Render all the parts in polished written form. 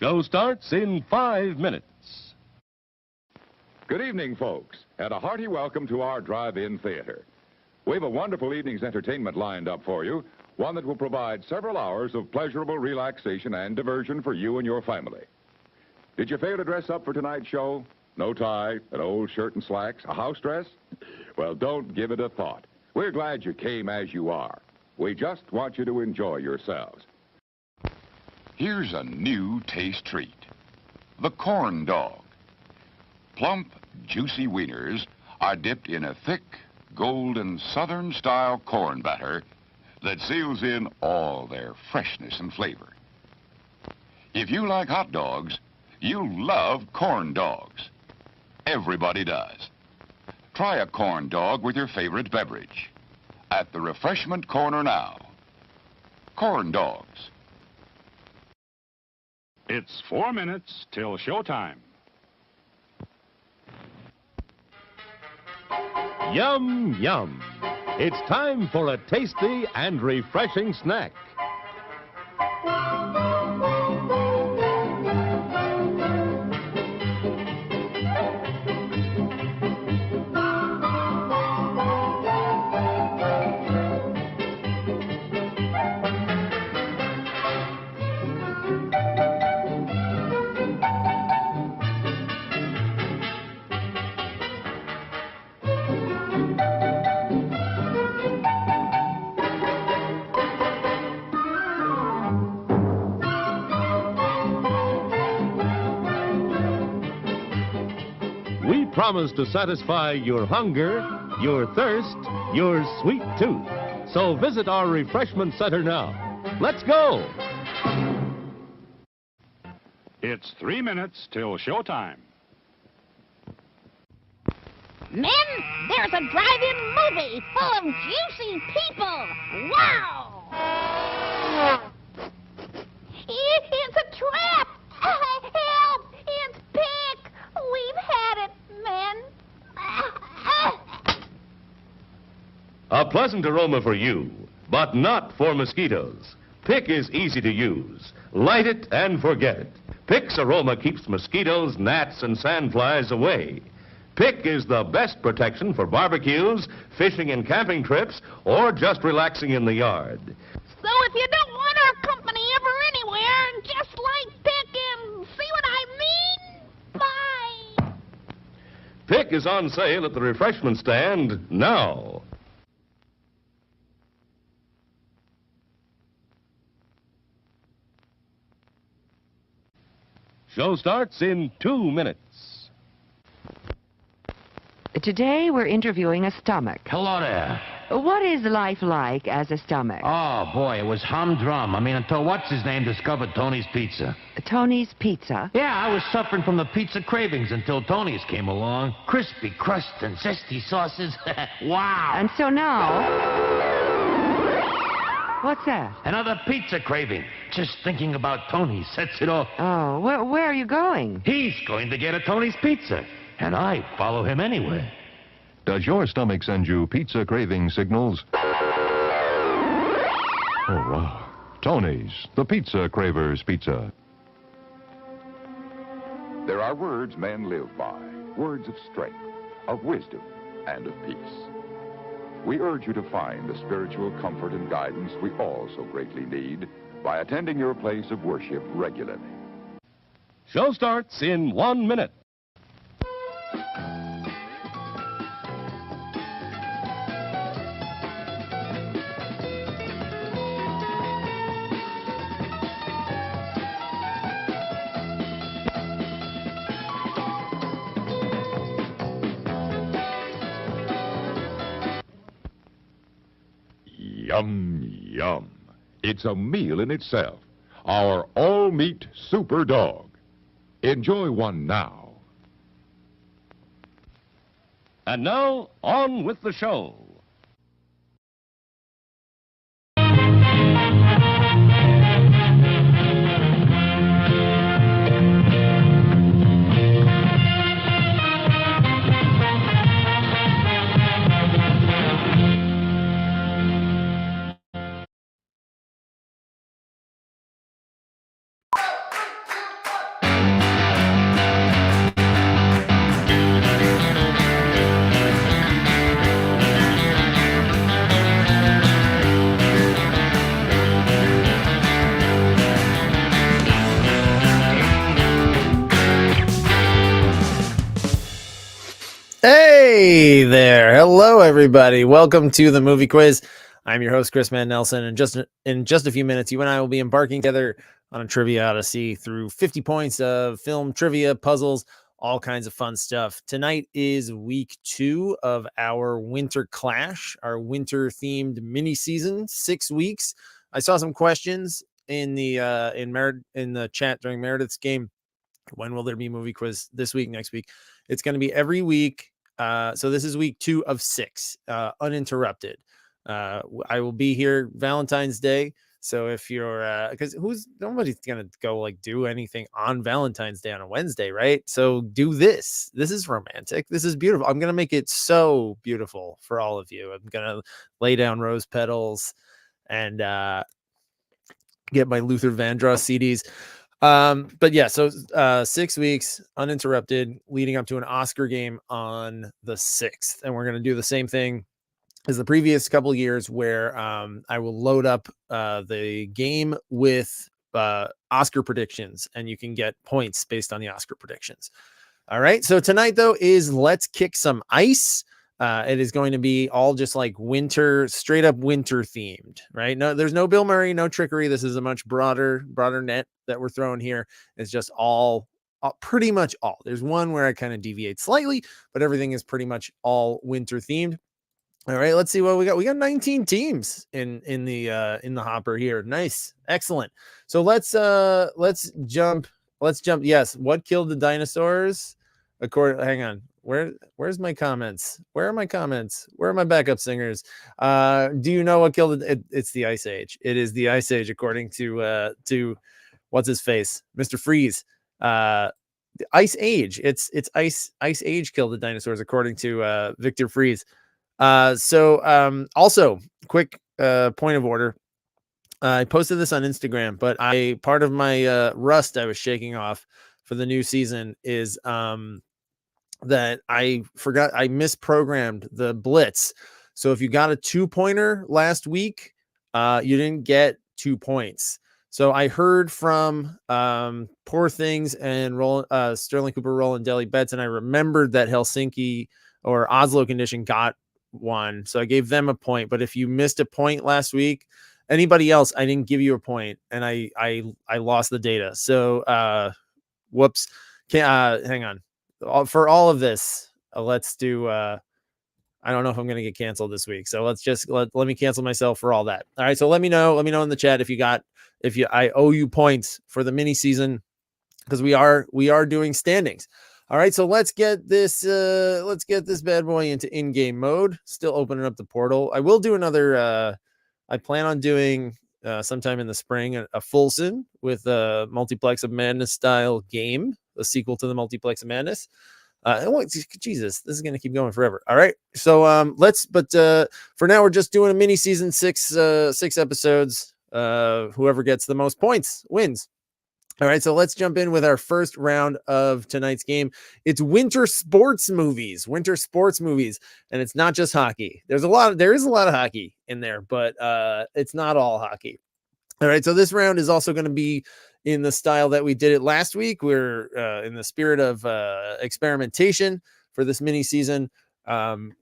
Show starts in 5 minutes. Good evening, folks, and a hearty welcome to our drive-in theater. We have a wonderful evening's entertainment lined up for you, one that will provide several hours of pleasurable relaxation and diversion for you and your family. Did you fail to dress up for tonight's show? No tie, an old shirt and slacks, a house dress? Well, don't give it a thought. We're glad you came as you are. We just want you to enjoy yourselves. Here's a new taste treat. The corn dog. Plump, juicy wieners are dipped in a thick, golden Southern-style corn batter that seals in all their freshness and flavor. If you like hot dogs, you'll love corn dogs. Everybody does. Try a corn dog with your favorite beverage. At the refreshment corner now. Corn dogs. It's 4 minutes till showtime. Yum, yum. It's time for a tasty and refreshing snack. We promise to satisfy your hunger, your thirst, your sweet tooth. So visit our refreshment center now. Let's go! It's 3 minutes till showtime. Men, there's a drive-in movie full of juicy people. Wow! It's a trap! Help! It's Pick! We've had it, men. A pleasant aroma for you, but not for mosquitoes. Pick is easy to use. Light it and forget it. Pick's aroma keeps mosquitoes, gnats, and sandflies away. Pick is the best protection for barbecues, fishing and camping trips, or just relaxing in the yard. So if you don't want our company ever anywhere, just like Pick and see what I mean? Bye! Pick is on sale at the refreshment stand now. Show starts in 2 minutes. Today we're interviewing a stomach. Hello there. What is life like as a stomach? Oh, boy, it was humdrum. I mean, until what's-his-name discovered Tony's Pizza. Tony's Pizza? Yeah, I was suffering from the pizza cravings until Tony's came along. Crispy crust and zesty sauces. Wow. And so now... What's that? Another pizza craving. Just thinking about Tony sets it off. Oh, where are you going? He's going to get a Tony's Pizza, and I follow him anywhere. Does your stomach send you pizza craving signals? Oh, wow. Tony's, the Pizza Cravers Pizza. There are words men live by, words of strength, of wisdom, and of peace. We urge you to find the spiritual comfort and guidance we all so greatly need by attending your place of worship regularly. Show starts in 1 minute. Yum, yum. It's a meal in itself. Our all-meat super dog. Enjoy one now. And now, on with the show. Hey there. Hello, everybody. Welcome to the movie quiz. I'm your host, Chris Mann Nelson, and in just a few minutes, you and I will be embarking together on a trivia odyssey through 50 points of film trivia, puzzles, all kinds of fun stuff. Tonight is week 2 of our Winter Clash, our winter-themed mini season, 6 weeks. I saw some questions in the in the chat during Meredith's game. When will there be movie quiz this week, next week? It's going to be every week. So this is week 2 of 6, uninterrupted. I will be here Valentine's Day. So if you're, because nobody's going to go like do anything on Valentine's Day on a Wednesday, right? So do this. This is romantic. This is beautiful. I'm going to make it so beautiful for all of you. I'm going to lay down rose petals and get my Luther Vandross CDs. But yeah, so 6 weeks uninterrupted leading up to an Oscar game on the 6th. And we're going to do the same thing as the previous couple years where I will load up the game with Oscar predictions, and you can get points based on the Oscar predictions. All right. So tonight, though, is Let's Kick Some Ice. It is going to be all just like winter, straight up winter themed, right? No, there's no Bill Murray, no trickery. This is a much broader net that we're throwing here. It's just all pretty much all. There's one where I kind of deviate slightly, but everything is pretty much all winter themed. All right, let's see what we got. We got 19 teams in the hopper here. Nice, excellent. So let's jump. Yes, what killed the dinosaurs? Hang on. Where's my comments? Where are my comments? Where are my backup singers? Do you know what killed it? It's the Ice Age. It is the Ice Age, according to what's his face, Mr. Freeze. The Ice Age. It's Ice Age killed the dinosaurs, according to Victor Freeze. Also, quick point of order. I posted this on Instagram, but part of my rust I was shaking off for the new season is that I misprogrammed the blitz. So if you got a 2-pointer last week, you didn't get 2 points. So I heard from Poor Things and Sterling Cooper, Roland Deli Betts, and I remembered that Helsinki or Oslo Condition got one. So I gave them a point. But if you missed a point last week, anybody else, I didn't give you a point, and I lost the data. So whoops. Hang on. For all of this, let's do I don't know if I'm going to get canceled this week, so let's just let me cancel myself for all that. All right, so let me know in the chat if I owe you points for the mini season, because we are doing standings. All right, so let's get this bad boy into in-game mode. Still opening up the portal. I will do another I plan on doing sometime in the spring a Fulson with a Multiplex of Madness style game, a sequel to the Multiplex of Madness. Jesus, this is going to keep going forever. All right. So for now, we're just doing a mini season, 6 episodes. Whoever gets the most points wins. All right. So let's jump in with our first round of tonight's game. It's winter sports movies, and it's not just hockey. There is a lot of hockey in there, but it's not all hockey. All right. So this round is also going to be in the style that we did it last week. We're in the spirit of experimentation for this mini season. I'm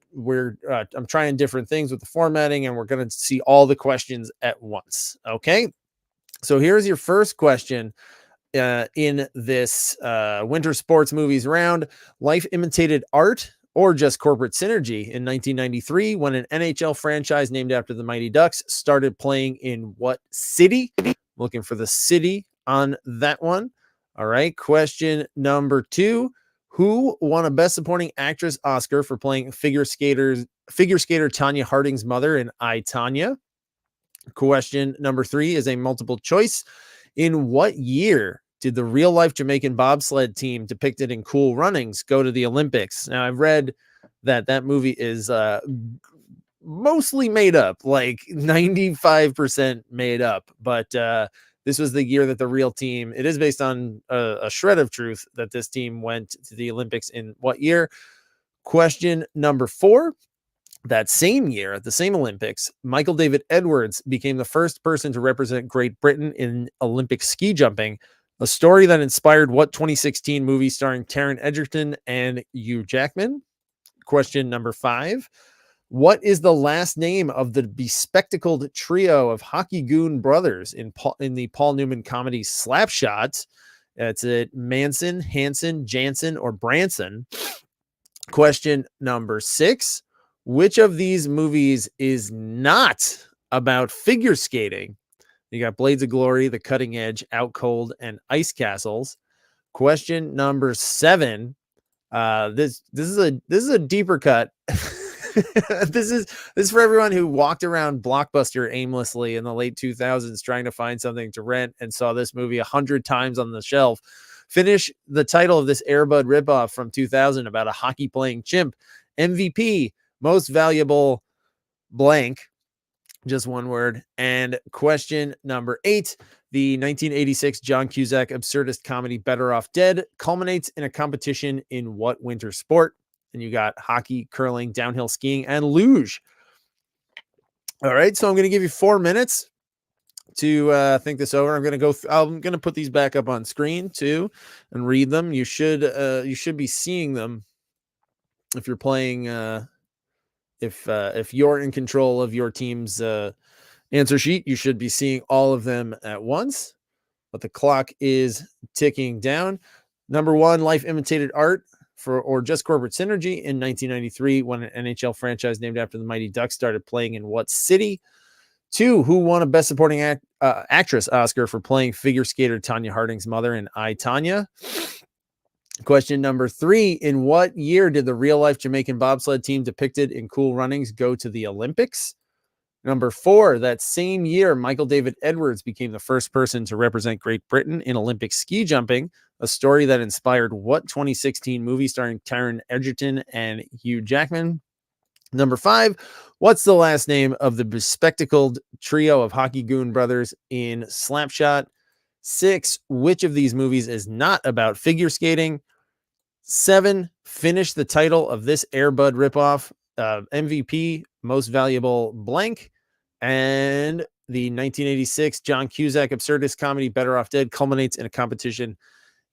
trying different things with the formatting, and we're going to see all the questions at once. Okay. So here's your first question in this winter sports movies round. Life imitated art or just corporate synergy in 1993 when an NHL franchise named after the Mighty Ducks started playing in what city? Looking for the city on that one. All right. Question number 2. Who won a Best Supporting Actress Oscar for playing figure skater Tonya Harding's mother in I, Tonya? Question number 3 is a multiple choice. In what year did the real-life Jamaican bobsled team depicted in Cool Runnings go to the Olympics? Now, I've read that movie is mostly made up, like 95% made up, but this was the year that the real team, it is based on a shred of truth that this team went to the Olympics in what year? Question number 4. That same year, at the same Olympics, Michael David Edwards became the first person to represent Great Britain in Olympic ski jumping, a story that inspired what 2016 movie starring Taron Egerton and Hugh Jackman? question number 5. What is the last name of the bespectacled trio of hockey goon brothers in the Paul Newman comedy Slapshot? It's it Manson, Hansen, Jansen, or Branson? Question number 6. Which of these movies is not about figure skating? You got Blades of Glory, The Cutting Edge, Out Cold, and Ice Castles. Question number 7. This is a deeper cut. This is for everyone who walked around Blockbuster aimlessly in the late 2000s trying to find something to rent and saw this movie 100 times on the shelf. Finish the title of this Air Bud ripoff from 2000 about a hockey playing chimp. MVP, most valuable blank, just one word. And question number 8, the 1986 John Cusack absurdist comedy Better Off Dead culminates in a competition in what winter sport? And you got hockey, curling, downhill skiing, and luge. All right, so I'm going to give you 4 minutes to think this over. I'm going to put these back up on screen too and read them. You should be seeing them if you're playing. If you're in control of your team's answer sheet, you should be seeing all of them at once. But the clock is ticking down. Number 1, Life Imitated Art or Just Corporate Synergy in 1993, when an NHL franchise named after the Mighty Ducks started playing in what city? 2, who won a Best Supporting Actress Oscar for playing figure skater Tanya Harding's mother in I, Tanya? Question number 3, in what year did the real-life Jamaican bobsled team depicted in Cool Runnings go to the Olympics? Number 4, that same year, Michael David Edwards became the first person to represent Great Britain in Olympic ski jumping, a story that inspired what 2016 movie starring Taron Egerton and Hugh Jackman? Number 5, what's the last name of the bespectacled trio of hockey goon brothers in Slapshot? 6, which of these movies is not about figure skating? 7, finish the title of this Air Bud ripoff. MVP, most valuable blank. And the 1986 John Cusack absurdist comedy Better Off Dead culminates in a competition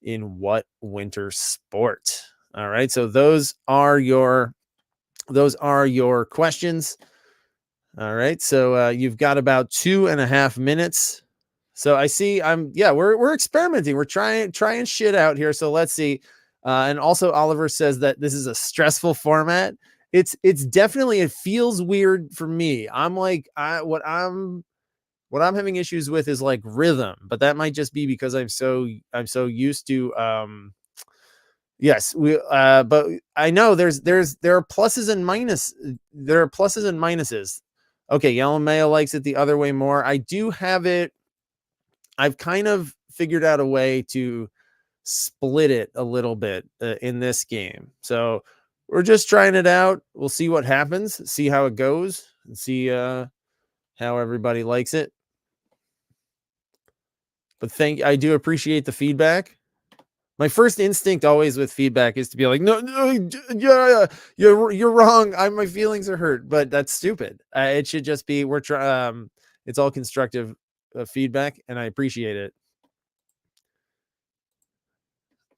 in what winter sport? All right, so those are your questions. All right, so you've got about 2.5 minutes. So I see we're experimenting. We're trying shit out here. So let's see. And also Oliver says that this is a stressful format. It's definitely, it feels weird for me. I'm like, what I'm having issues with is like rhythm, but that might just be because I'm so used to but I know there are pluses and minuses. Okay, Yellow Mayo likes it the other way more. I do have it. I've kind of figured out a way to split it a little bit in this game. So we're just trying it out. We'll see what happens, see how it goes, and see how everybody likes it. But I do appreciate the feedback. My first instinct always with feedback is to be like, no, yeah, you're wrong. My feelings are hurt, but that's stupid. It should just be it's all constructive feedback, and I appreciate it.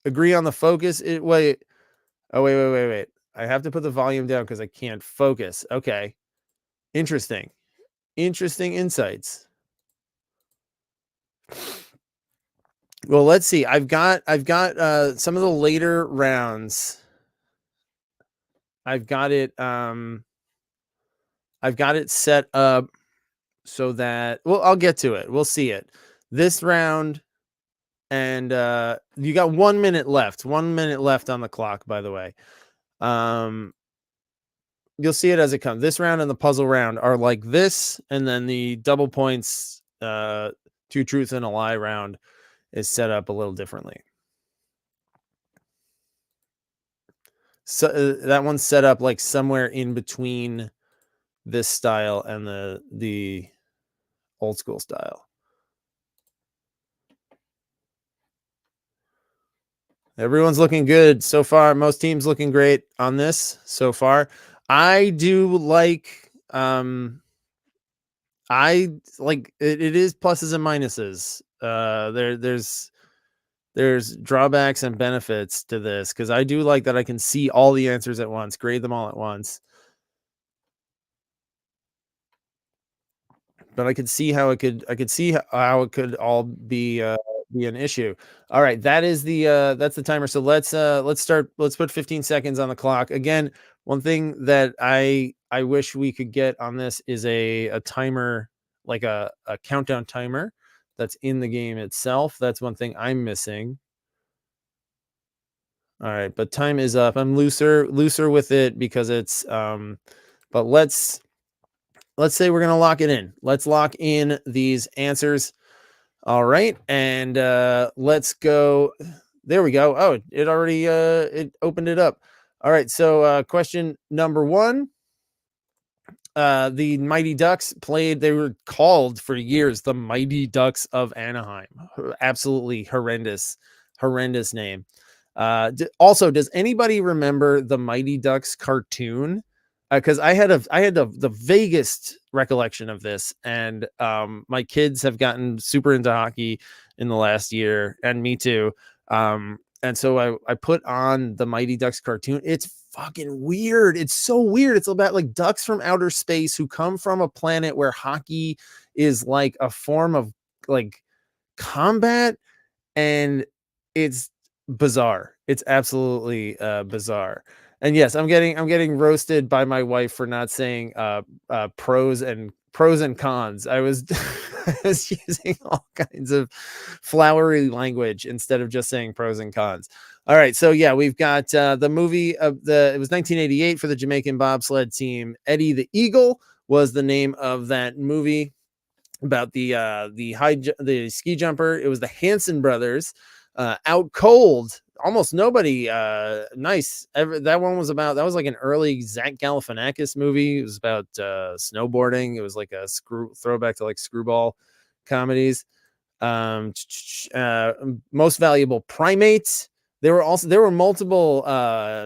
Agree on the focus. Wait. I have to put the volume down because I can't focus. Okay. Interesting insights. Well, let's see. I've got some of the later rounds. I've got it set up so that I'll get to it. We'll see it. This round, and you got 1 minute left. 1 minute left on the clock, by the way. You'll see it as it comes. This round and the puzzle round are like this, and then the double points, 2 truths and a lie round is set up a little differently. So that one's set up like somewhere in between this style and the old school style. Everyone's looking good so far. Most teams looking great on this so far. I do like it is pluses and minuses. There's there's drawbacks and benefits to this, because I do like that I can see all the answers at once, grade them all at once. But I could see how it could all be an issue. All right, that is that's the timer. So let's put 15 seconds on the clock. Again, one thing that I wish we could get on this is a timer, like a countdown timer that's in the game itself. That's one thing I'm missing. All right, but time is up. I'm looser with it because it's but let's say we're going to lock it in. Let's lock in these answers. All right. And let's go. There we go. Oh, it already it opened it up. All right. So question number 1. The Mighty Ducks they were called for years the Mighty Ducks of Anaheim. Absolutely horrendous name. Also, does anybody remember the Mighty Ducks cartoon? Because I had the vaguest recollection of this, and my kids have gotten super into hockey in the last year, and me too. And so I put on the Mighty Ducks cartoon. It's fucking weird. It's so weird. It's about like ducks from outer space who come from a planet where hockey is like a form of like combat, and it's bizarre. It's absolutely bizarre. And yes, I'm getting roasted by my wife for not saying pros and cons. I was I was using all kinds of flowery language instead of just saying pros and cons. All right, so yeah, we've got the movie it was 1988 for the Jamaican bobsled team. Eddie the Eagle was the name of that movie about the ski jumper. It was the Hanson brothers. Out Cold. Almost nobody nice ever. That was like an early Zach Galifianakis movie. It was about snowboarding. It was like a throwback to like screwball comedies. Most Valuable Primate. There were multiple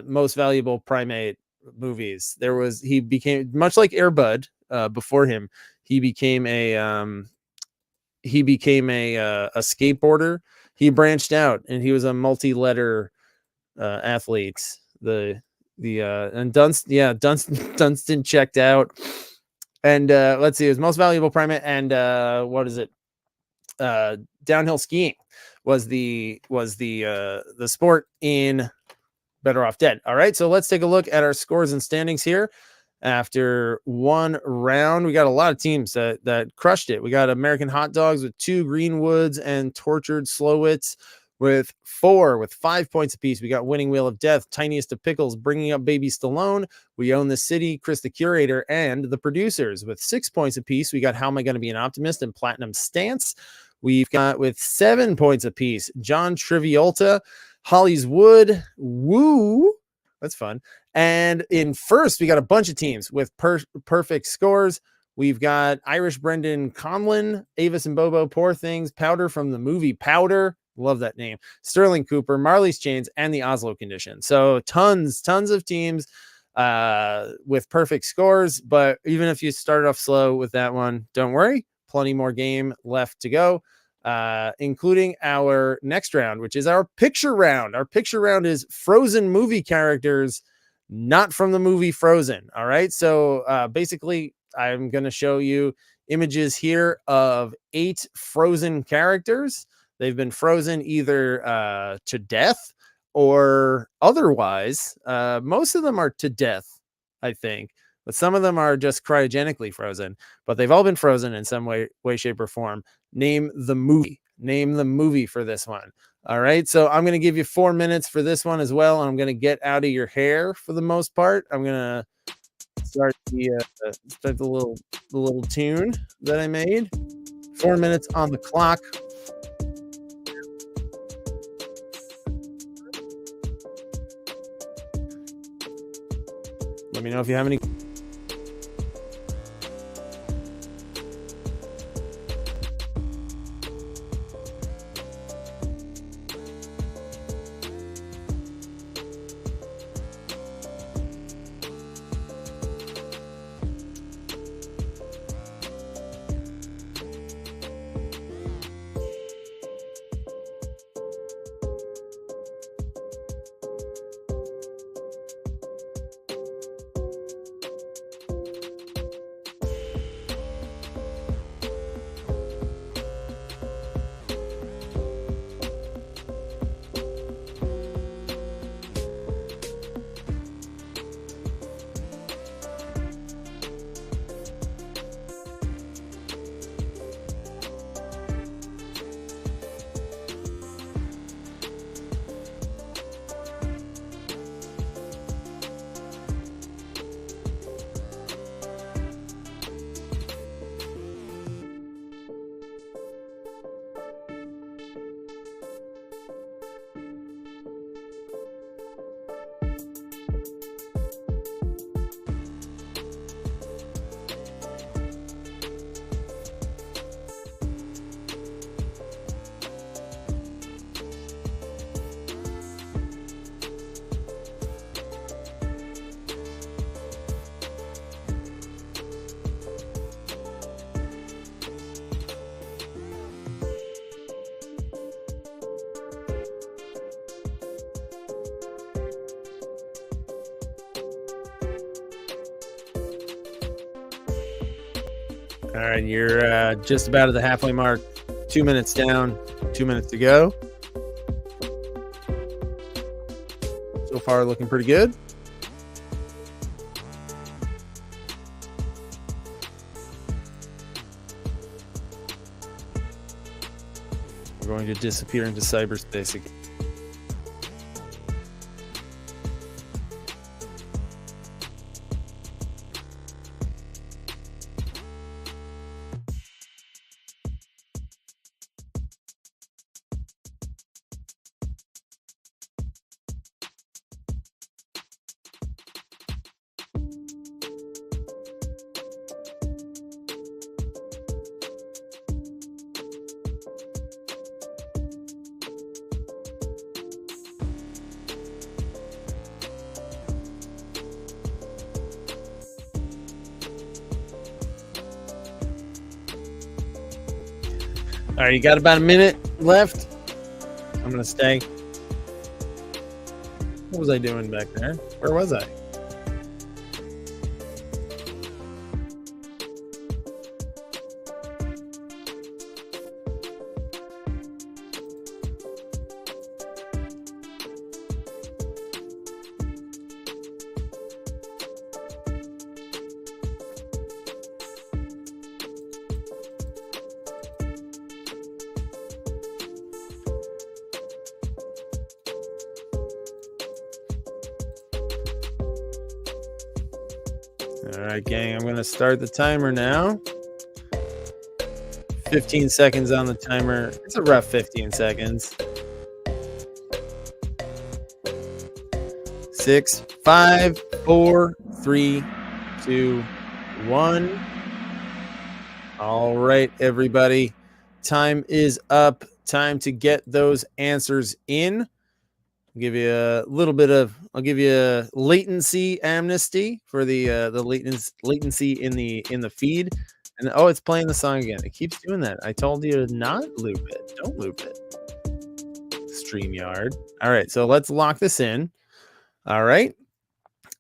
Most Valuable Primate movies. He became much like Air Bud before him. He became a skateboarder. He branched out and he was a multi-letter athlete. And Dunstan checked out. And let's see, it was Most Valuable Primate, and what is it? Downhill skiing was the sport in Better Off Dead. All right, so let's take a look at our scores and standings here. After one round, we got a lot of teams that crushed it. We got American Hot Dogs with 2, Greenwoods and Tortured Slowitz with 4, with 5 points apiece. We got Winning Wheel of Death, Tiniest of Pickles, Bringing Up Baby Stallone, We Own the City, Chris the Curator, and The Producers with 6 points apiece. We got How Am I Going to Be an Optimist and Platinum Stance. We've got with 7 points apiece, John Trivialta, Holly's Wood, Woo. That's fun. And in first, we got a bunch of teams with perfect scores. We've got Irish Brendan Conlon, Avis and Bobo, Poor Things, Powder from the movie Powder. Love that name. Sterling Cooper, Marley's Chains, and the Oslo Condition. So tons of teams with perfect scores. But even if you started off slow with that one, don't worry. Plenty more game left to go. Including our next round, which is our picture round. Our picture round is Frozen movie characters, not from the movie Frozen. All right. So basically, I'm going to show you images here of 8 Frozen characters. They've been frozen either to death or otherwise. Most of them are to death, I think. But some of them are just cryogenically frozen. But they've all been frozen in some way, shape, or form. Name the movie. Name the movie for this one. All right. So I'm going to give you 4 minutes for this one as well. And I'm going to get out of your hair for the most part. I'm going to start the little tune that I made. 4 minutes on the clock. Let me know if you have any. All right, you're just about at the halfway mark. 2 minutes down, 2 minutes to go. So far, looking pretty good. We're going to disappear into cyberspace again. All right, you got about a minute left. I'm going to stay. What was I doing back there? Where was I? All right, gang, I'm going to start the timer now. 15 seconds on the timer. It's a rough 15 seconds. 6, 5, 4, 3, 2, 1. All right, everybody. Time is up. Time to get those answers in. I'll give you a little bit of, I'll give you a latency amnesty for the latency in the feed. And oh, it's playing the song again. It keeps doing that. I told you to not loop it. Don't loop it. StreamYard. All right, so let's lock this in. All right.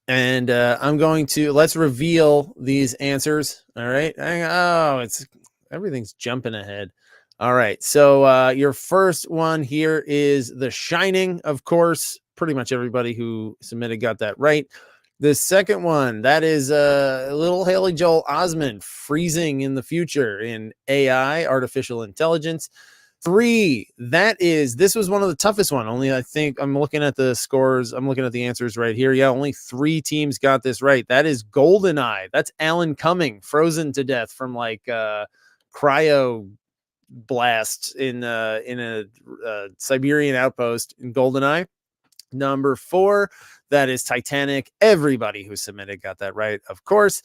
And I'm going to, let's reveal these answers. All right. Oh, it's, everything's jumping ahead. All right. So your first one here is The Shining, of course. Pretty much everybody who submitted got that right. The second one, that is little Haley Joel Osment, freezing in the future in AI, artificial intelligence. 3, this was one of the toughest one. Only I think I'm looking at the scores. I'm looking at the answers right here. Yeah, only 3 teams got this right. That is GoldenEye. That's Alan Cumming, frozen to death from like cryo blast in a Siberian outpost in GoldenEye. Number 4, that is Titanic. Everybody who submitted got that right, of course.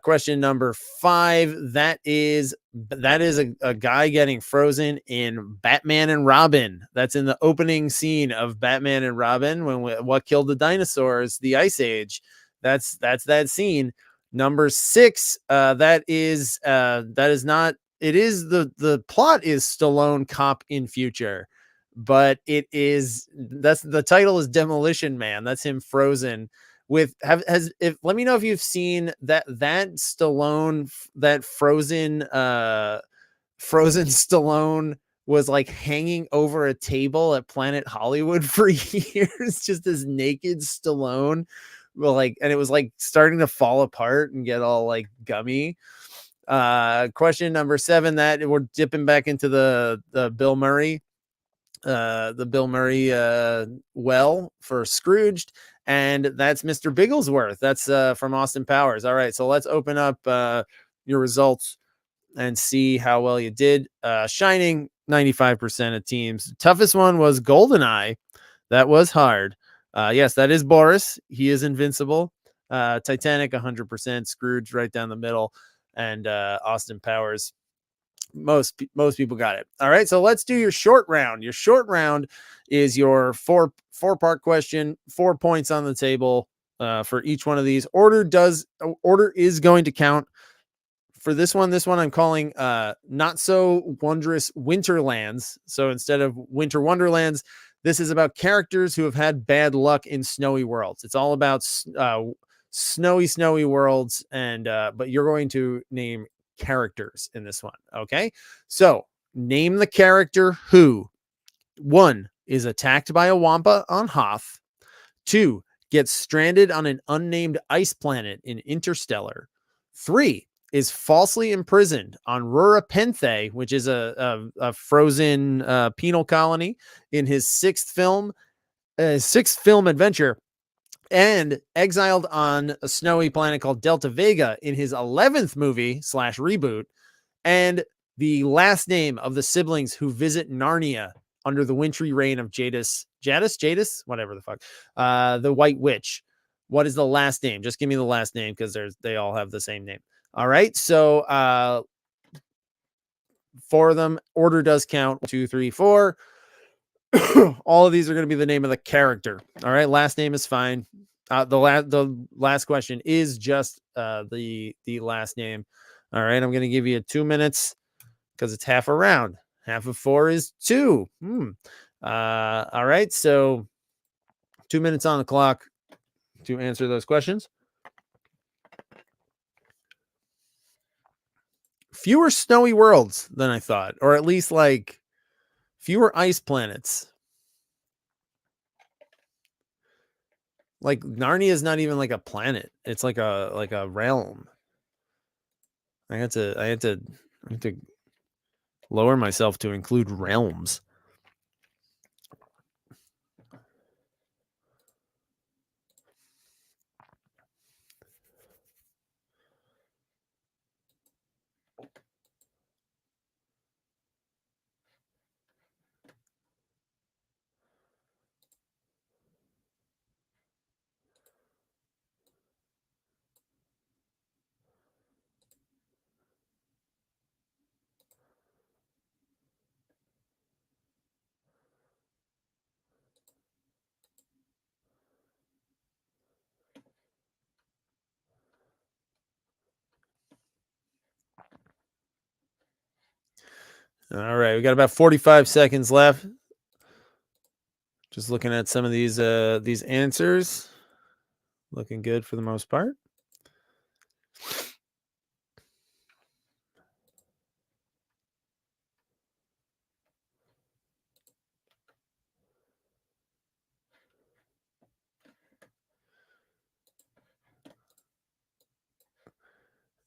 Question number 5, that is a guy getting frozen in Batman and Robin. That's in the opening scene of Batman and Robin when what killed the dinosaurs, the Ice Age. That's that scene. Number 6, that is not, it is the plot is Stallone cop in future, but it is, that's the title is Demolition Man. That's him frozen with let me know if you've seen that Stallone, that frozen Stallone was like hanging over a table at Planet Hollywood for years, just this naked Stallone. Well, like, and it was like starting to fall apart and get all like gummy. Question number 7, that we're dipping back into the Bill Murray, well for Scrooged, and that's Mr. Bigglesworth. That's from Austin Powers. All right, so let's open up your results and see how well you did. Shining, 95% of teams. Toughest one was GoldenEye. That was hard. Yes, that is Boris. He is invincible. Titanic, 100%. Scrooge, right down the middle. And Austin Powers, most people got it. All right, so let's do your short round. Your short round is your four-part question, 4 points on the table for each one of these. Order is going to count for this one. This one I'm calling Not So Wondrous Winterlands. So instead of Winter Wonderlands, this is about characters who have had bad luck in snowy worlds. It's all about snowy worlds, and but you're going to name characters in this one. Okay. So name the character who, 1, is attacked by a Wampa on Hoth. 2, gets stranded on an unnamed ice planet in Interstellar. 3, is falsely imprisoned on Rura Penthe, which is a frozen penal colony, in his sixth film adventure, and exiled on a snowy planet called Delta Vega in his 11th movie / reboot, and the last name of the siblings who visit Narnia under the wintry reign of Jadis, whatever the fuck, the White Witch. What is the last name? Just give me the last name, because they all have the same name. All right, so 4 of them. Order does count. 1, 2, 3, 4. All of these are going to be the name of the character. All right, last name is fine. The last question is just the last name. All right, I'm going to give you 2 minutes because it's half a round. Half of 4 is 2. All right, so 2 minutes on the clock to answer those questions. Fewer snowy worlds than I thought, or at least like fewer ice planets. Like Narnia is not even like a planet; it's like a realm. I had to lower myself to include realms. All right, we got about 45 seconds left. Just looking at some of these answers. Looking good for the most part.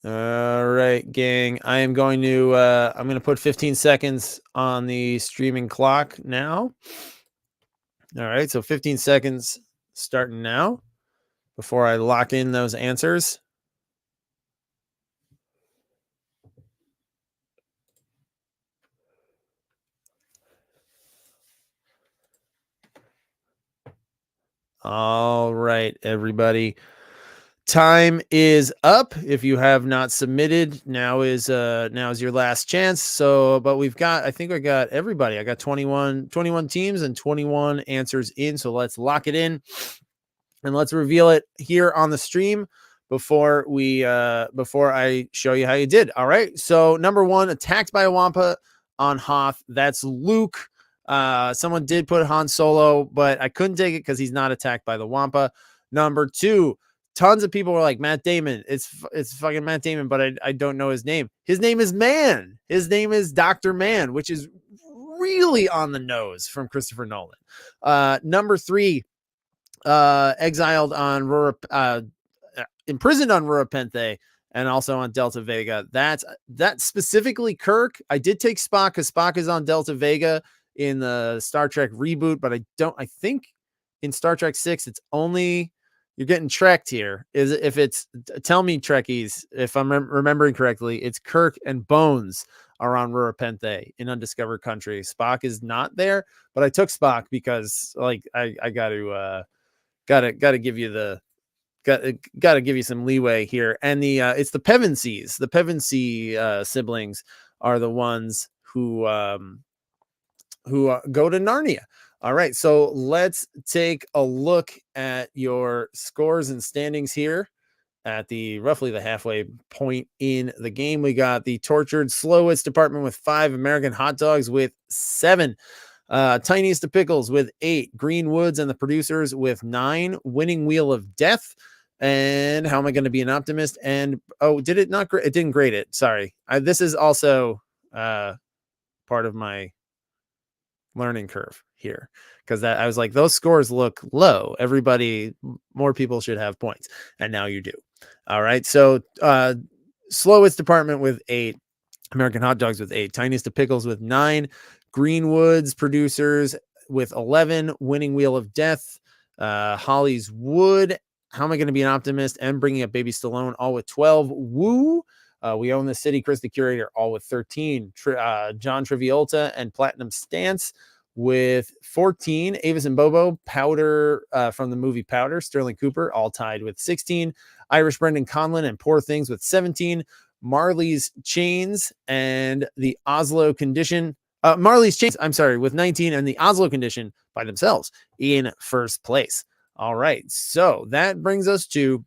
All right, gang. I'm going to put 15 seconds on the streaming clock now. All right, so 15 seconds starting now before I lock in those answers. All right, everybody. Time is up. If you have not submitted, now is your last chance. So, but I think I got everybody. I got 21 teams and 21 answers in. So let's lock it in and let's reveal it here on the stream before I show you how you did. All right. So number 1, attacked by a Wampa on Hoth. That's Luke. Someone did put Han Solo, but I couldn't take it because he's not attacked by the Wampa. Number 2, tons of people were like, Matt Damon. It's fucking Matt Damon, but I don't know his name. His name is Mann. His name is Dr. Mann, which is really on the nose from Christopher Nolan. Number 3, exiled on Rura, imprisoned on Rura Penthe, and also on Delta Vega. That's specifically Kirk. I did take Spock because Spock is on Delta Vega in the Star Trek reboot, but I think in Star Trek 6, it's only, you're getting trekked here. Tell me, Trekkies, if I'm remembering correctly, it's Kirk and Bones are on Rura Penthe in Undiscovered Country. Spock is not there, but I took Spock because like I gotta give you gotta give you some leeway here. And it's the Pevensies. The Pevensey siblings are the ones who go to Narnia. All right, so let's take a look at your scores and standings here at roughly the halfway point in the game. We got the Tortured Slowest Department with 5, American Hot Dogs with 7, Tiniest of Pickles with 8, Green Woods and the Producers with 9, Winning Wheel of Death And how am I going to be an optimist? And oh, did it not? It didn't grade it. Sorry. This is also part of my learning curve here, because I was like, those scores look low. More people should have points, and now you do. All right. So slowest department with 8, American Hot Dogs with 8, Tiniest of Pickles with 9, Greenwoods Producers with 11, Winning Wheel of Death, Holly's Wood, How Am I Going to Be an Optimist, and Bringing Up Baby Stallone, all with 12. Woo! We Own the City, Chris the Curator, all with 13. John Travolta and Platinum Stance with 14. Avis and Bobo, Powder from the movie Powder, Sterling Cooper, all tied with 16. Irish Brendan Conlon and Poor Things with 17. Marley's Chains and the Oslo Condition. Marley's Chains, I'm sorry, with 19, and the Oslo Condition by themselves in first place. All right, so that brings us to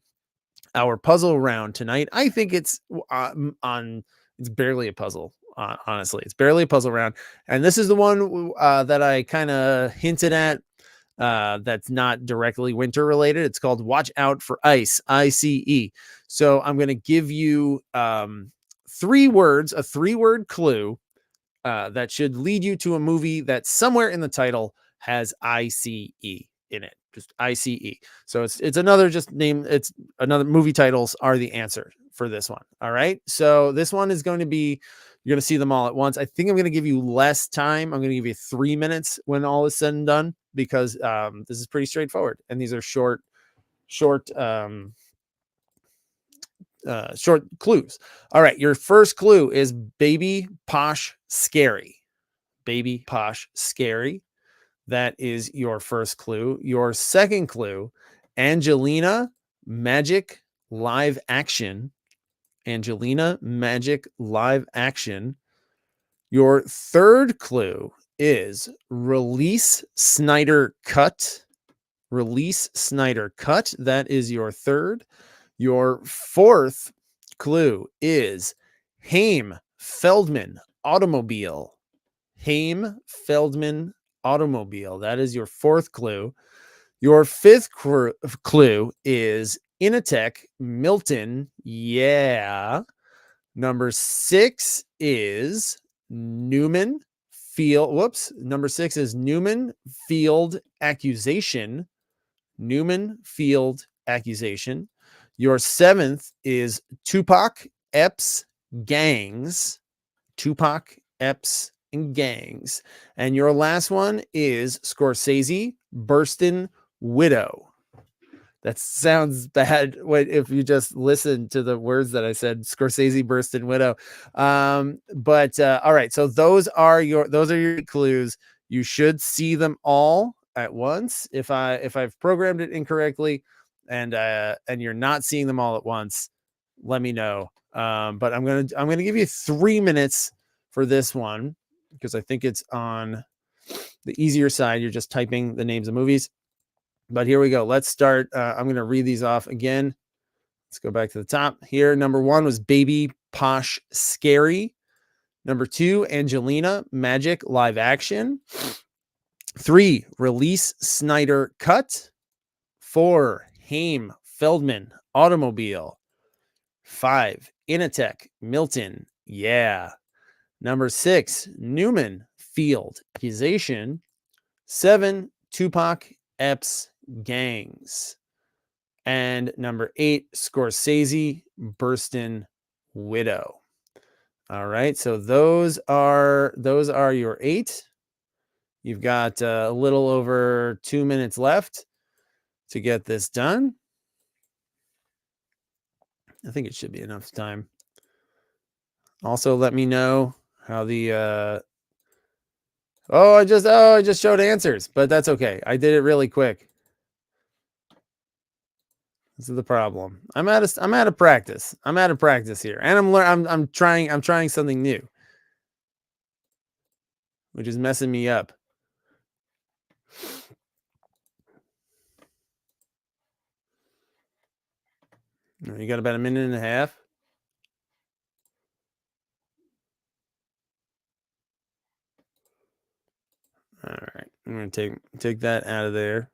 our puzzle round tonight. I think it's it's barely a puzzle. Honestly, it's barely a puzzle round, and this is the one that I kind of hinted at. That's not directly winter related. It's called Watch Out for Ice, ICE. So I'm going to give you 3 words, a 3-word clue that should lead you to a movie that somewhere in the title has ICE in it. Just ICE. So it's another just name. It's another movie titles are the answer for this one. All right. So this one is going to be, you're going to see them all at once. I think I'm going to give you less time. I'm going to give you 3 minutes when all is said and done, because this is pretty straightforward. And these are short clues. All right. Your first clue is Baby Posh Scary. Baby Posh Scary. That is your first clue. Your second clue, Angelina Magic Live Action. Angelina Magic Live Action. Your third clue is Release Snyder Cut. Release Snyder Cut. That is your third. Your fourth clue is Haim Feldman Automobile. Haim Feldman Automobile. That is your fourth clue. Your fifth clue is Initech Milton. Yeah. Number 6 is Newman Field. Whoops. Number 6 is Newman Field Accusation. Newman Field Accusation. Your 7th is Tupac Epps Gangs. Tupac Epps and Gangs. And your last one is Scorsese Burstin' Widow. That sounds bad if you just listen to the words that I said. Scorsese Burstin' Widow. But all right, so those are your clues. You should see them all at once. If I've programmed it incorrectly and you're not seeing them all at once, let me know. But I'm gonna give you 3 minutes for this one, because I think it's on the easier side. You're just typing the names of movies. But here we go. Let's start. I'm going to read these off again. Let's go back to the top here. Number 1 was Baby Posh Scary. Number 2, Angelina Magic Live Action. 3, Release Snyder Cut. 4, Haim Feldman Automobile. 5, Initech Milton. Yeah. Number 6, Newman Field Accusation. 7, Tupac Epps Gangs. And number 8, Scorsese Burstin' Widow. All right, so those are your 8. You've got a little over 2 minutes left to get this done. I think it should be enough time. Also, let me know how the I just showed answers, but that's okay. I did it really quick. This is the problem. I'm out of practice. I'm out of practice here, and I'm trying something new, which is messing me up. You got about a minute and a half. All right, I'm going to take that out of there.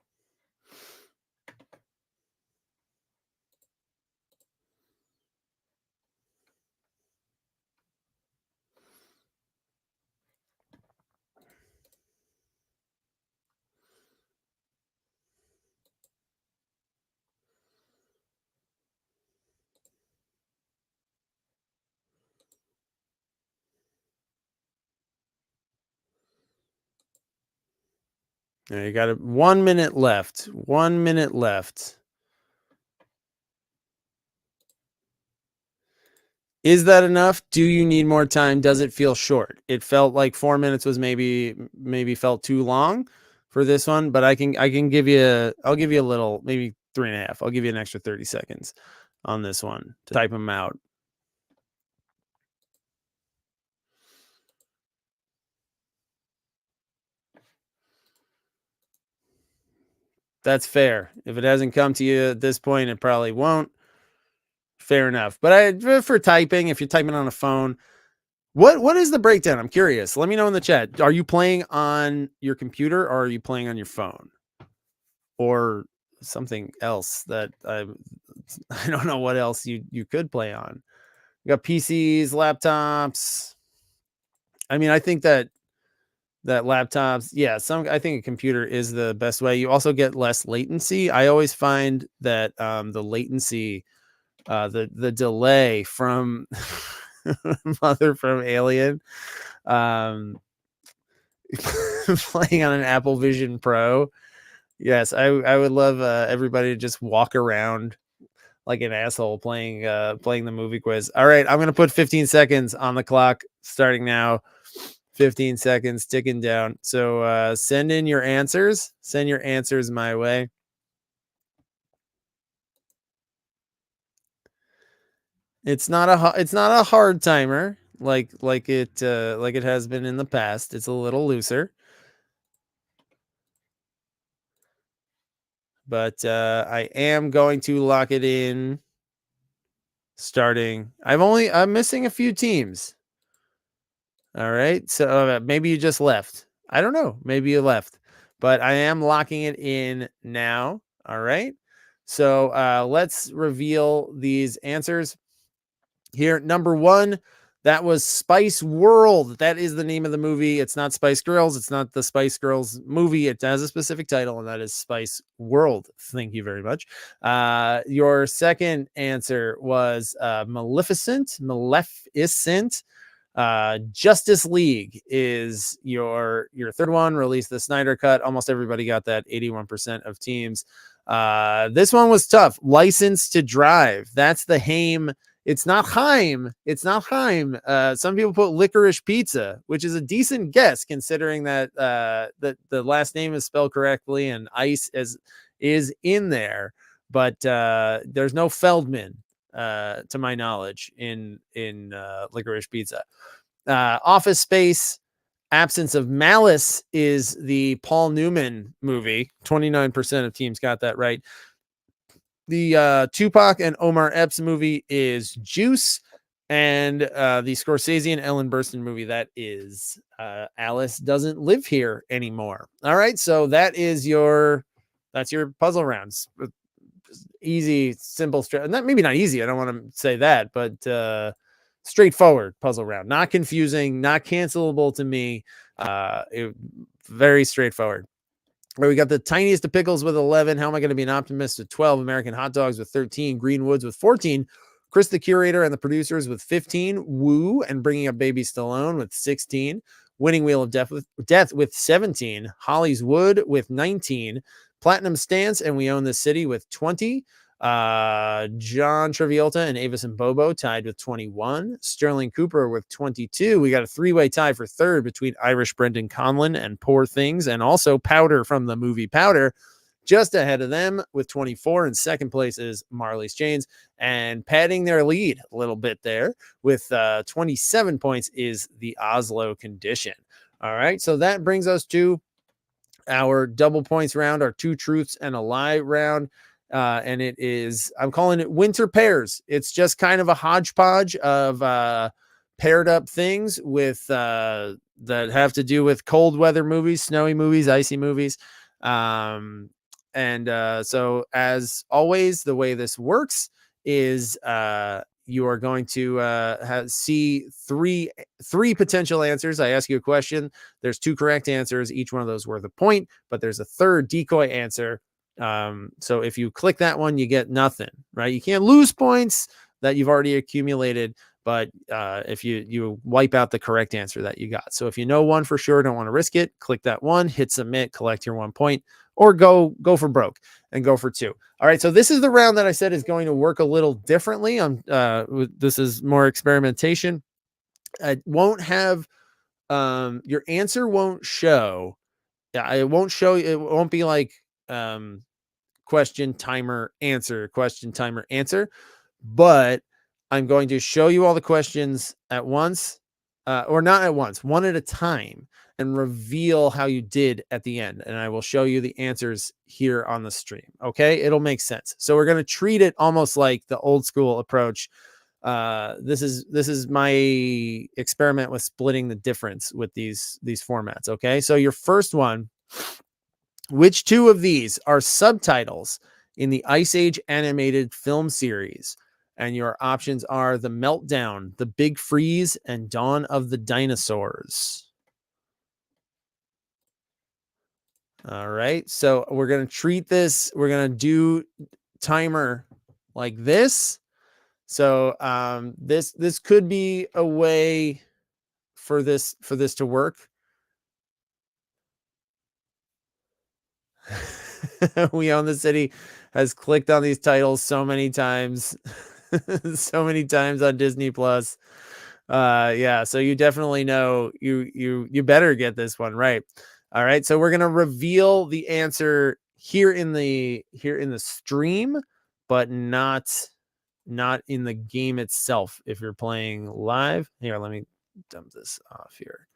You got 1 minute left. 1 minute left. Is that enough? Do you need more time? Does it feel short? It felt like 4 minutes was maybe felt too long for this one, but I'll give you a little, maybe 3.5. I'll give you an extra 30 seconds on this one to type them out. That's fair. If it hasn't come to you at this point, it probably won't. Fair enough. But for typing, if you're typing on a phone, what is the breakdown? I'm curious. Let me know in the chat. Are you playing on your computer or are you playing on your phone? Or something else that I don't know what else you could play on. You got PCs, laptops. I mean, I think that laptops, yeah, I think a computer is the best way. You also get less latency. I always find that the latency, the delay from Mother from Alien, playing on an Apple Vision Pro. Yes, I would love everybody to just walk around like an asshole playing the movie quiz. All right, I'm gonna put 15 seconds on the clock starting now. 15 seconds ticking down. So send in your answers. Send your answers my way. It's not a hard timer like it has been in the past. It's a little looser. But I am going to lock it in starting. I'm missing a few teams. All right. So maybe you just left. I don't know. Maybe you left. But I am locking it in now. All right. So let's reveal these answers here. Number 1, that was Spice World. That is the name of the movie. It's not Spice Girls. It's not the Spice Girls movie. It has a specific title, and that is Spice World. Thank you very much. Your second answer was Maleficent. Justice League is your third one. Released the Snyder Cut. Almost everybody got that. 81% of teams. This one was tough. License to Drive. That's the Haim. It's not Haim. It's not Haim. Some people put Licorice Pizza, which is a decent guess considering that that the last name is spelled correctly and ice is in there. But there's no Feldman, to my knowledge, in Licorice Pizza. Office Space. Absence of Malice is the Paul Newman movie. 29% of teams got that right. The Tupac and Omar Epps movie is Juice, and the Scorsese and Ellen Burstyn movie, that is Alice Doesn't Live Here Anymore. All right, so that's your puzzle rounds. Easy, simple, maybe not easy. I don't want to say that, but straightforward puzzle round. Not confusing, not cancelable to me. Very straightforward. Where we got the Tiniest of Pickles with 11. How Am I Going to Be an Optimist with 12. American Hot Dogs with 13. Greenwoods with 14. Chris the Curator and the Producers with 15. Woo and Bringing Up Baby Stallone with 16. Winning Wheel of Death with 17. Holly's Wood with 19. Platinum Stance and We Own This City with 20. John Travolta and Avis and Bobo tied with 21. Sterling Cooper with 22. We got a 3-way tie for third between Irish Brendan Conlon and Poor Things, and also Powder from the movie Powder just ahead of them with 24. In second place is Marley's Chains, and padding their lead a little bit there with 27 points is the Oslo Condition. All right, so that brings us to our double points round, our 2 truths and a lie round. And it is, I'm calling it Winter Pairs. It's just kind of a hodgepodge of paired up things with that have to do with cold weather movies, snowy movies, icy movies. So as always, the way this works is you are going to see three potential answers. I ask you a question. There's 2 correct answers. Each one of those worth a point, but there's a third decoy answer. So if you click that one, you get nothing, right? You can't lose points that you've already accumulated, but if you wipe out the correct answer that you got. So if you know one for sure, don't want to risk it, click that one, hit submit, collect your 1 point, or go for broke and go for 2. All right, so this is the round that I said is going to work a little differently. This is more experimentation. It won't have your answer won't show. Yeah, it won't show. It won't be like question timer answer, question timer answer. But I'm going to show you all the questions at once, or not at once, one at a time, and reveal how you did at the end. And I will show you the answers here on the stream. Okay, it'll make sense. So we're going to treat it almost like the old school approach. This is my experiment with splitting the difference with these formats. Okay, so your first one, which 2 of these are subtitles in the Ice Age animated film series? And your options are The Meltdown, The Big Freeze, and Dawn of the Dinosaurs. All right, so we're going to treat this, we're going to do timer like this. So this could be a way for this to work. We Own the City has clicked on these titles so many times. So many times on Disney Plus. Yeah, so you definitely know you better get this one right. All right, so we're gonna reveal the answer here in the stream, but not in the game itself. If you're playing live, here, let me dump this off here.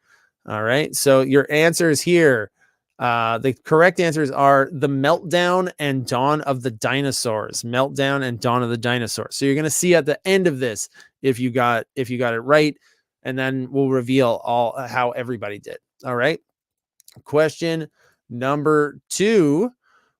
All right, so your answers here. The correct answers are The Meltdown and Dawn of the Dinosaurs. Meltdown and Dawn of the Dinosaurs. So you're going to see at the end of this if you got it right, and then we'll reveal all how everybody did. All right. Question number 2.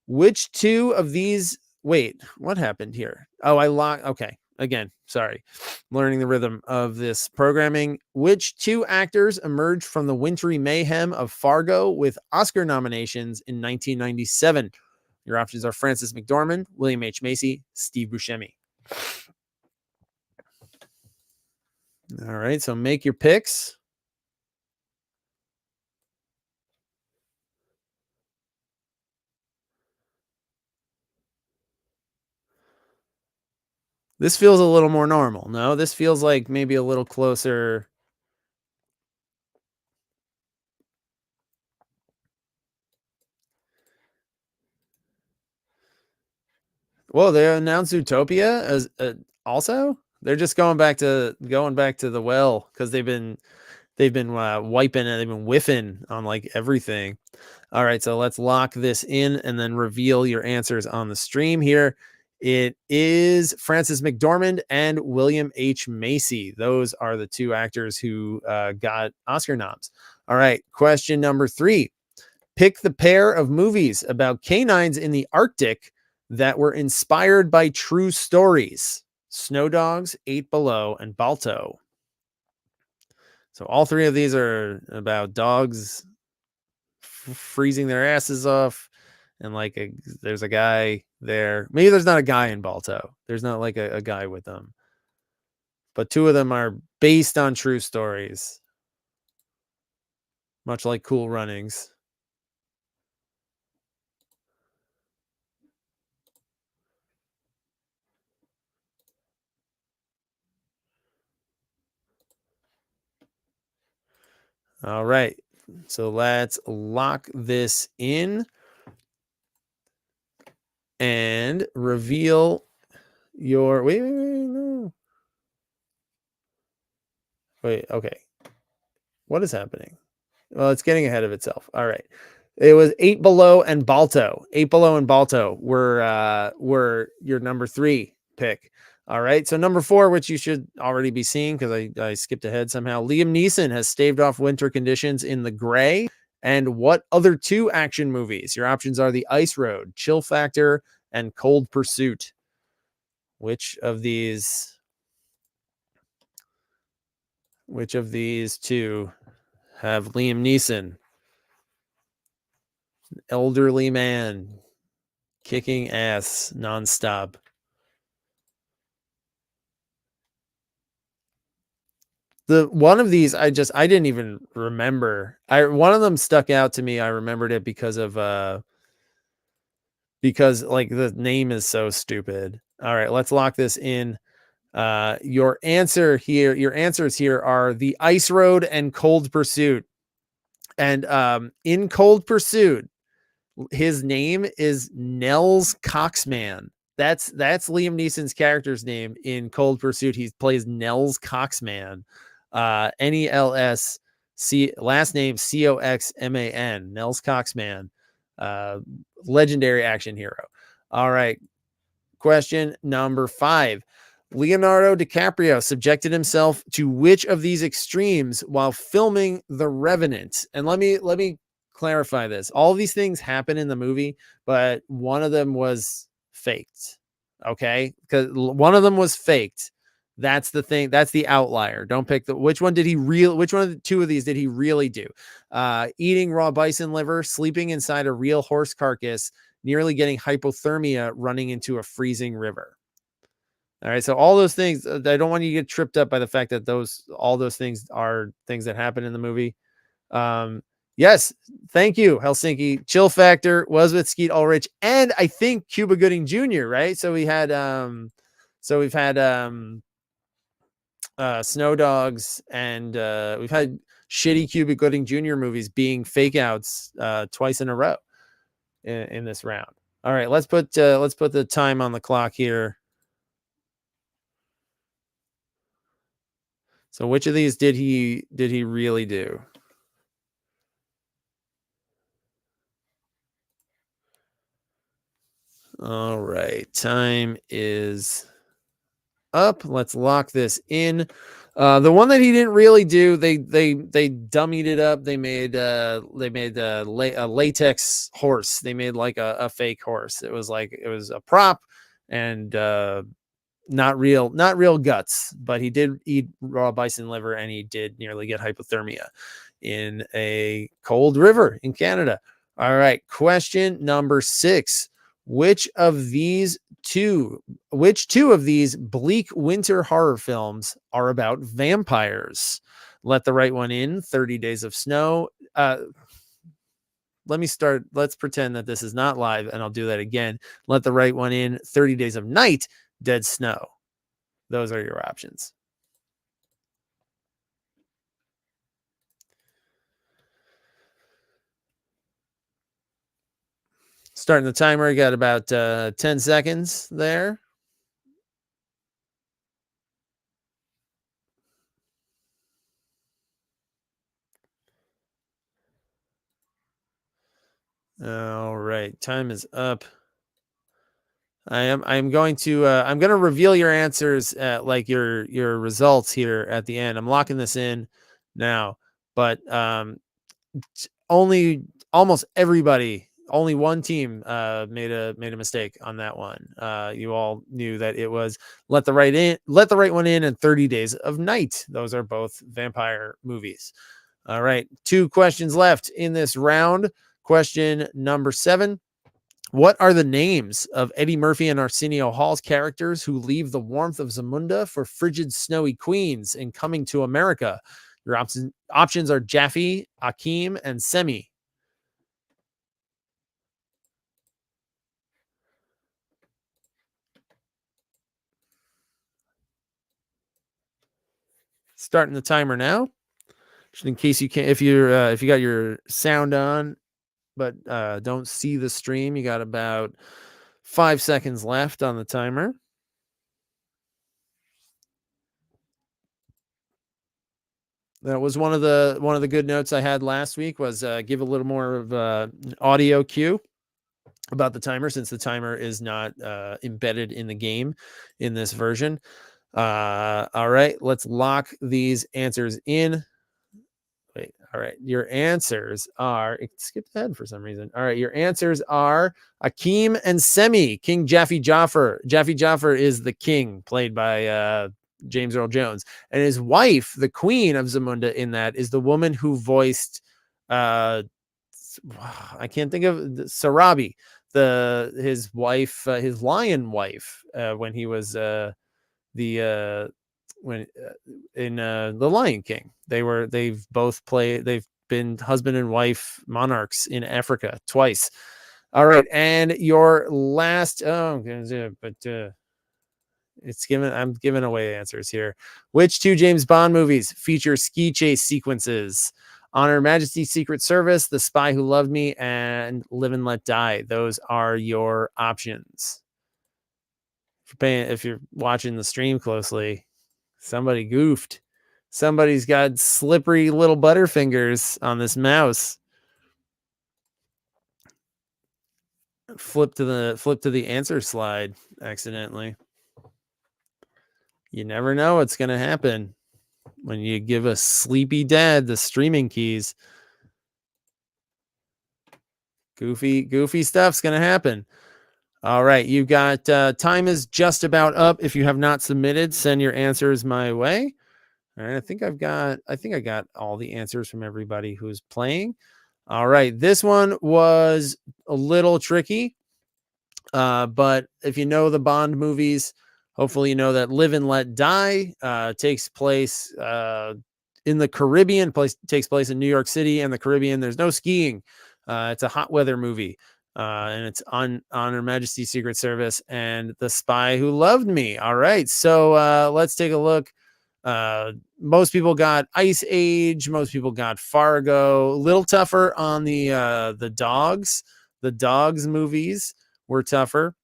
Which 2 of these? Wait, what happened here? Oh, I locked. Okay. Again, sorry. Learning the rhythm of this programming. Which 2 actors emerged from the wintry mayhem of Fargo with Oscar nominations in 1997? Your options are Frances McDormand, William H. Macy, Steve Buscemi. All right, so make your picks. This feels a little more normal. No, this feels like maybe a little closer. Well, they announced Zootopia as also. They're just going back to the well because they've been wiping and they've been whiffing on like everything. All right, so let's lock this in and then reveal your answers on the stream here. It is Frances McDormand and William H. Macy. Those are the 2 actors who got Oscar noms. All right, question number 3. Pick the pair of movies about canines in the Arctic that were inspired by true stories. Snow Dogs, 8 Below, and Balto. So all 3 of these are about dogs freezing their asses off. And like there's a guy there. Maybe there's not a guy in Balto. There's not like a guy with them. But 2 of them are based on true stories. Much like Cool Runnings. All right. So let's lock this in and reveal your wait, no. Wait, okay. What is happening? Well, it's getting ahead of itself. All right. It was 8 Below and Balto. 8 Below and Balto were your number 3 pick. All right. So number 4, which you should already be seeing because I skipped ahead somehow. Liam Neeson has staved off winter conditions in The Gray. And what other 2 action movies? Your options are The Ice Road, Chill Factor, and Cold Pursuit. Which of these 2 have Liam Neeson? Elderly man kicking ass nonstop. The one of these I didn't even remember. One of them stuck out to me. I remembered it because like the name is so stupid. All right, let's lock this in. Your answers here are The Ice Road and Cold Pursuit. And in Cold Pursuit, his name is Nels Coxman. That's Liam Neeson's character's name in Cold Pursuit. He plays Nels Coxman. Nels last name Coxman. Nels Coxman. Legendary action hero. All right. Question number 5. Leonardo DiCaprio subjected himself to which of these extremes while filming The Revenant? And let me clarify this. All of these things happen in the movie, but one of them was faked. Okay? Because one of them was faked. That's the thing. That's the outlier. Don't pick which one of the two of these did he really do? Eating raw bison liver, sleeping inside a real horse carcass, nearly getting hypothermia, running into a freezing river. All right. So all those things, I don't want you to get tripped up by the fact that all those things are things that happen in the movie. Yes. Thank you, Helsinki. Chill Factor was with Skeet Ulrich and I think Cuba Gooding Jr. Right. So we've had Snow Dogs and we've had shitty Cuba Gooding Jr. movies being fake outs twice in a row in this round. All right, let's put the time on the clock here. So which of these did he really do? All right, time is up. Let's lock this in. The one that he didn't really do, they dummied it up. They made a latex horse. They made like a fake horse. It was a prop and not real guts, but he did eat raw bison liver and he did nearly get hypothermia in a cold river in Canada. All right, question number 6. Which two of these bleak winter horror films are about vampires? Let the right one in, 30 Days of Snow. Let's pretend that this is not live and I'll do that again. Let the right one in, 30 Days of Night, Dead Snow. Those are your options. Starting the timer, got about 10 seconds there. All right, time is up. I'm going to reveal your answers like your results here at the end. I'm locking this in now, but almost everybody, only one team made a mistake on that one. You all knew that it was Let the Right One In and 30 Days of Night. Those are both vampire movies. All right, 2 questions left in this round. Question number 7. What are the names of Eddie Murphy and Arsenio Hall's characters who leave the warmth of Zamunda for frigid, snowy Queens in Coming to America? Your options are Jaffe, Akeem, and Semi. Starting the timer now. Just in case you can't, if you got your sound on, but don't see the stream, you got about 5 seconds left on the timer. That was one of the good notes I had last week was give a little more of an audio cue about the timer, since the timer is not embedded in the game in this version. All right, let's lock these answers in. Wait, all right. Your answers are, it skipped ahead for some reason. All right, your answers are Akeem and Semi, King Jaffe Joffer. Jaffe Joffer is the king, played by James Earl Jones. And his wife, the queen of Zamunda in that, is the woman who voiced, I can't think of, Sarabi, his wife, his lion wife, when he was the when in The Lion King. They've been husband and wife monarchs in Africa twice. All right, and your last I'm giving away answers here. Which two James Bond movies feature ski chase sequences? Honor Her Majesty's Secret Service, The Spy Who Loved Me, and Live and Let Die. Those are your options. If you're watching the stream closely, somebody goofed. Somebody's got slippery little butterfingers on this mouse. Flip to the answer slide accidentally. You never know what's going to happen when you give a sleepy dad the streaming keys. Goofy stuff's going to happen. All right, you got time is just about up. If you have not submitted, send your answers my way. All right, I think I got all the answers from everybody who's playing. All right, this one was a little tricky. But if you know the Bond movies, hopefully you know that Live and Let Die takes place in the Caribbean. Takes place in New York City and the Caribbean. There's no skiing. It's a hot weather movie. And it's on Her Majesty's Secret Service and The Spy Who Loved Me. All right, so let's take a look. Most people got Ice Age. Most people got Fargo. A little tougher on the dogs. The dogs movies were tougher.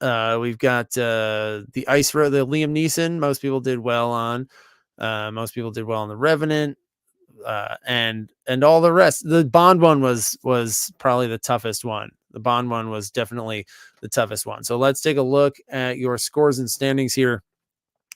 We've got the Ice Road, the Liam Neeson. Most people did well on. Most people did well on The Revenant. And all the rest. The Bond one was probably the toughest one. The Bond one was definitely the toughest one. So let's take a look at your scores and standings here.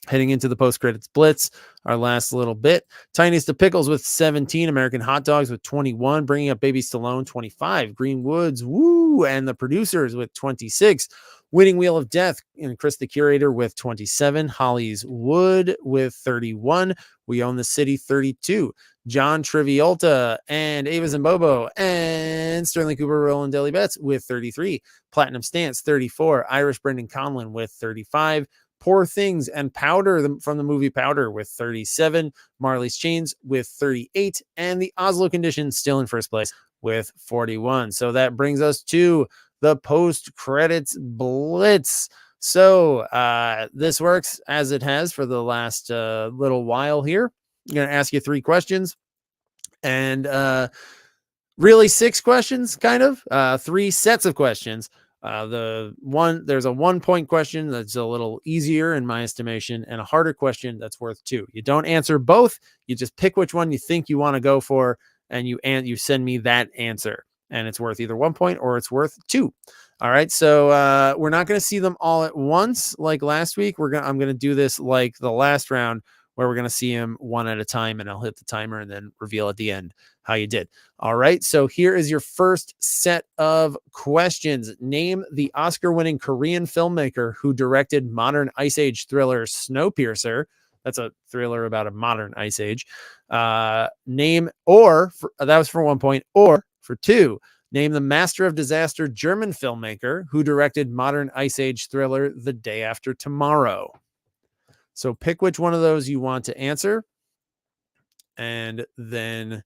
Heading into the post-credits blitz, our last little bit. Tiniest of Pickles with 17. American Hot Dogs with 21. Bringing Up Baby Stallone, 25. Green Woods, woo! And the Producers with 26. Winning Wheel of Death and Chris the Curator with 27. Holly's Wood with 31. We Own the City, 32. John Travolta and Ava Zimbobo and Sterling Cooper, Roland Deli Betts with 33. Platinum Stance, 34. Irish Brendan Conlon with 35. Poor Things and Powder from the movie Powder with 37. Marley's Chains with 38. And the Oslo Conditions still in first place with 41. So that brings us to the post-credits blitz. So this works as it has for the last little while here. I'm going to ask you 3 questions. And really 6 questions, kind of. 3 sets of questions. There's a 1-point question that's a little easier in my estimation, and a harder question that's worth 2. You don't answer both. You just pick which one you think you want to go for, and you send me that answer, and it's worth either 1 point or it's worth 2. All right. So we're not going to see them all at once like last week. I'm going to do this like the last round, where we're going to see them one at a time, and I'll hit the timer and then reveal at the end how you did. All right. So here is your first set of questions. Name the Oscar-winning Korean filmmaker who directed modern Ice Age thriller Snowpiercer. That's a thriller about a modern Ice Age. That was for 1 point, or for 2, name the Master of Disaster German filmmaker who directed modern Ice Age thriller The Day After Tomorrow. So pick which one of those you want to answer, and then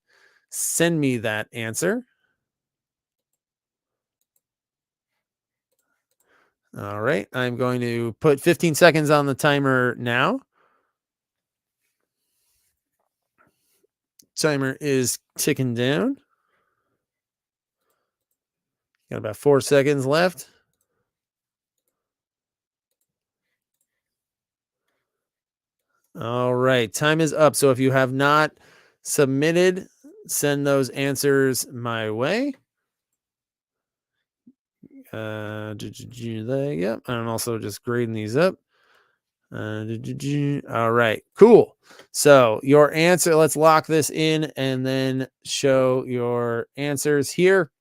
send me that answer. All right. I'm going to put 15 seconds on the timer now. Timer is ticking down. Got about 4 seconds left. All right, time is up. So if you have not submitted, send those answers my way. Yep, I'm also just grading these up. All right, cool. So your answer, let's lock this in and then show your answers here.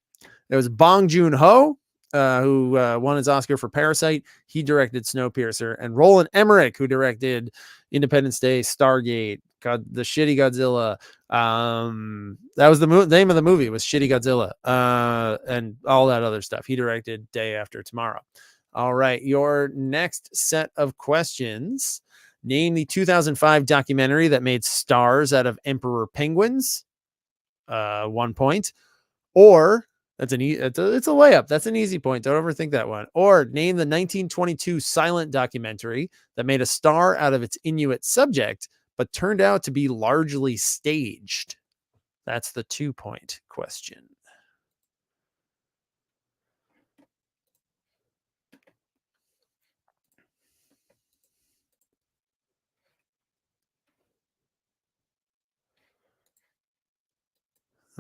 There was Bong Joon-ho, who won his Oscar for Parasite. He directed Snowpiercer. And Roland Emmerich, who directed Independence Day, Stargate, the Shitty Godzilla. That was the name of the movie, was Shitty Godzilla, and all that other stuff. He directed Day After Tomorrow. All right, your next set of questions Name the 2005 documentary that made stars out of emperor penguins. 1 point. Or it's a layup. That's an easy point. Don't overthink that one. Or name the 1922 silent documentary that made a star out of its Inuit subject, but turned out to be largely staged. That's the 2-point question.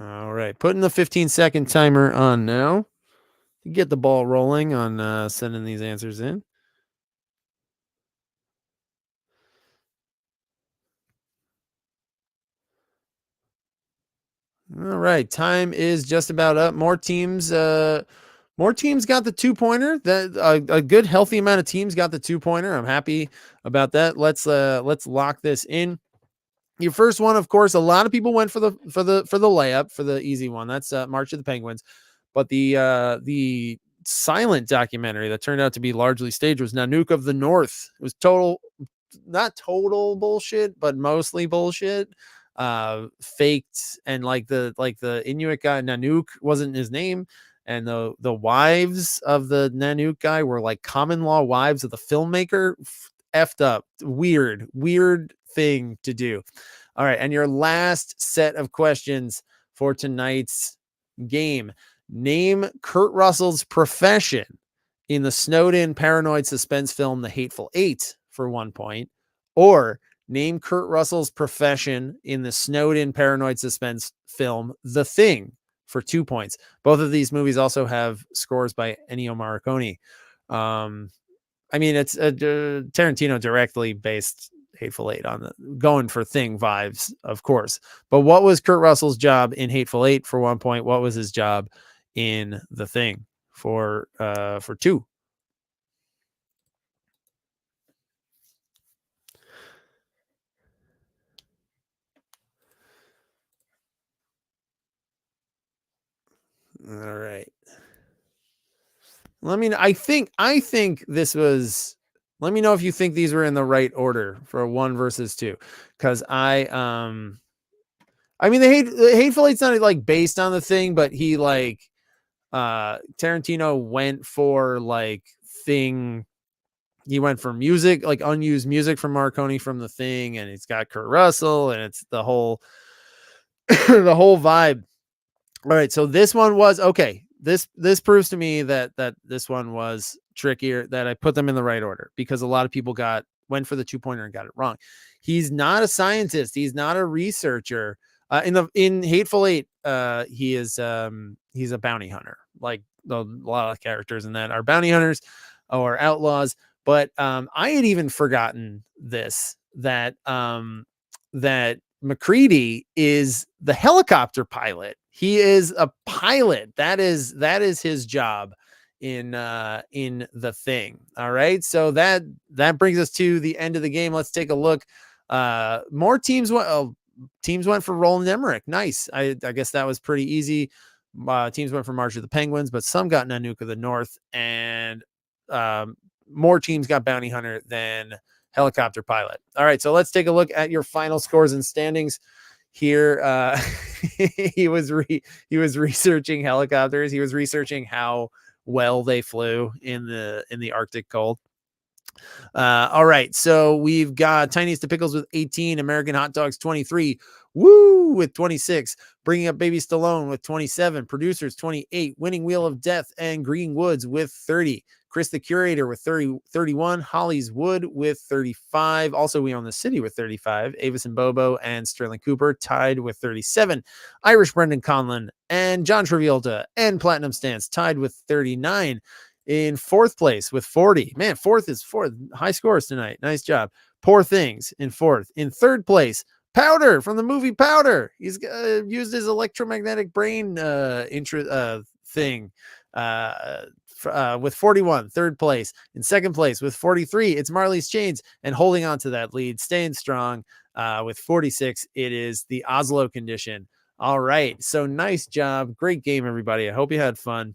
All right, putting the 15-second timer on now. Get the ball rolling on sending these answers in. All right, time is just about up. More teams got the 2-pointer. That a good healthy amount of teams got the 2-pointer. I'm happy about that. Let's lock this in. Your first one, of course, a lot of people went for the layup, for the easy one. That's March of the Penguins. But the silent documentary that turned out to be largely staged was Nanook of the North. It was not total bullshit, but mostly bullshit. Faked, and like the Inuit guy Nanook wasn't his name, and the wives of the Nanook guy were like common law wives of the filmmaker. Effed up. Weird thing to do. All right, and your last set of questions for tonight's game. Name Kurt Russell's profession in the snowed-in paranoid suspense film The Hateful Eight for 1 point, or name Kurt Russell's profession in the snowed-in paranoid suspense film The Thing for 2 points. Both of these movies also have scores by Ennio Morricone. I mean, it's a Tarantino directly based Hateful Eight on going for Thing vibes, of course. But what was Kurt Russell's job in Hateful Eight for 1 point? What was his job in The Thing for 2? All right. I think this was, let me know if you think these were in the right order for 1 versus 2. Cause the Hateful Eight's not like based on The Thing, but he Tarantino went for Thing. He went for music, like unused music from Marconi from The Thing, and it's got Kurt Russell, and it's the whole the whole vibe. All right, so this one was okay. This proves to me that this one was trickier, that I put them in the right order, because a lot of people went for the 2-pointer and got it wrong. He's not a scientist. He's not a researcher. In Hateful Eight, he's a bounty hunter. Like a lot of characters in that are bounty hunters or outlaws. But I had even forgotten that MacReady is the helicopter pilot. He is a pilot. That is his job in The Thing. All right. So that brings us to the end of the game. Let's take a look. More teams went for Roland Emmerich. Nice. I guess that was pretty easy. Teams went for March of the Penguins, but some got Nanook of the North, and more teams got Bounty Hunter than Helicopter Pilot. All right, so let's take a look at your final scores and standings here. He was researching helicopters. He was researching how well they flew in the Arctic cold. All right, so we've got Tiniest to Pickles with 18, American Hot Dogs 23, Woo with 26, Bringing Up Baby Stallone with 27, Producers 28, Winning Wheel of Death and Green Woods with 30, Chris the Curator with 31, Holly's Wood with 35. Also, We Own the City with 35, Avis and Bobo and Sterling Cooper tied with 37, Irish Brendan Conlon and John Travolta and Platinum Stance tied with 39. In fourth place with 40. Man, fourth. High scores tonight. Nice job. Poor Things in fourth. In third place, Powder from the movie Powder. He's used his electromagnetic brain thing with 41. Third place. In second place with 43, it's Marley's Chains, and holding on to that lead, staying strong with 46. It is the Oslo Condition. All right. So nice job. Great game, everybody. I hope you had fun.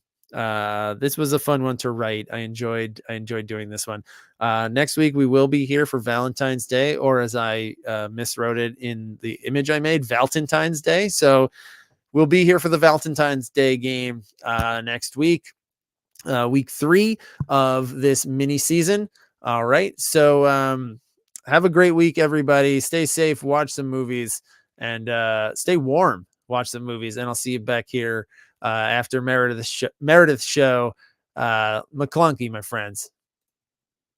This was a fun one to write. I enjoyed doing this one. Next week we will be here for Valentine's Day, or as I miswrote it in the image I made, Valentine's Day. So we'll be here for the Valentine's Day game next week, week 3 of this mini season. All right. So have a great week, everybody. Stay safe, watch some movies, and stay warm. Watch some movies, and I'll see you back here after Meredith's show. McClunky, my friends.